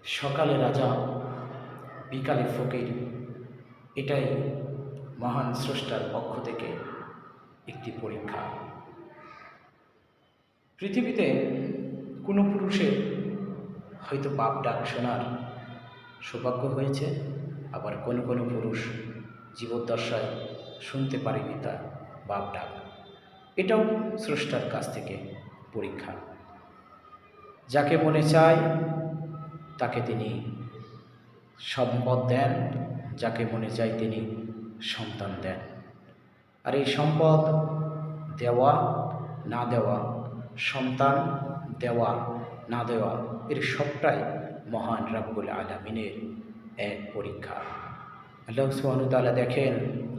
সকালে রাজা, বিকালে ফকির, এটাই মহান স্রষ্টার পক্ষ থেকে একটি পরীক্ষা। পৃথিবীতে কোনো পুরুষের হয়তো বাপ ডাক শোনার সৌভাগ্য হয়েছে, আবার কোনো কোনো পুরুষ জীবদ্দশায় শুনতে পারেনি তার বাপ ডাক। এটাও স্রষ্টার কাছ থেকে পরীক্ষা। যাকে মনে চায় তাকে তিনি সম্পদ দেন, যাকে মনে চায় তিনি সন্তান দেন। আর এই সম্পদ দেওয়া না দেওয়া, সন্তান দেওয়া না দেওয়া, এর সবটাই মহান রব্বুল আলামিনের এক পরীক্ষা। আল্লাহ সুবহানাহু ওয়া তাআলা দেখেন,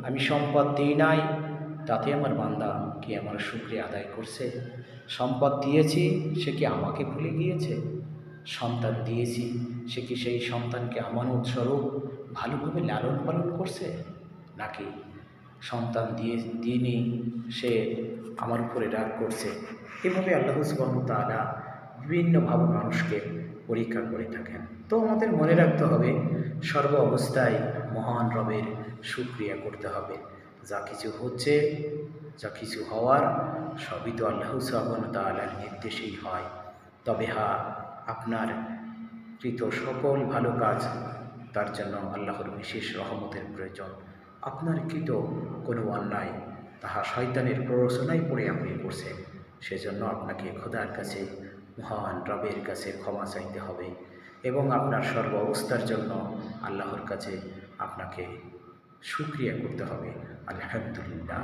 আমি সম্পদ দিই নাই, তাতে আমার বান্দা কি আমার শুকরিয়া আদায় করছে? সম্পদ দিয়েছি, সে কি আমাকে ভুলে গিয়েছে? সন্তান দিয়েছি, সে কি সেই সন্তানকে আমানত স্বরূপ ভালোভাবে লালন পালন করছে? নাকি সন্তান দিইনি, সে আমার উপরে রাগ করছে? এভাবে আল্লাহ সুবহানাহু ওয়া তাআলা বিভিন্নভাবে মানুষকে পরীক্ষা করে থাকেন। তো আমাদের মনে রাখতে হবে, সর্ব অবস্থায় মহান রবের শুকরিয়া করতে হবে। যা কিছু হচ্ছে, যা কিছু হওয়ার, সবই তো আল্লাহ সুবহানাহু ওয়া তাআলার নির্দেশেই হয়। তবে হ্যাঁ, আপনার কৃত সকল ভালো কাজ, তার জন্য আল্লাহর বিশেষ রহমতের প্রয়োজন। আপনার কৃত কোনো অন্যায়, তাহা শয়তানের প্ররোচনায় পড়ে আপনি করছেন, সেজন্য আপনাকে খোদার কাছে, মহান রবের কাছে ক্ষমা চাইতে হবে এবং আপনার সর্ব অবস্থার জন্য আল্লাহর কাছে আপনাকে শুকরিয়া করতে হবে। আলহামদুলিল্লাহ।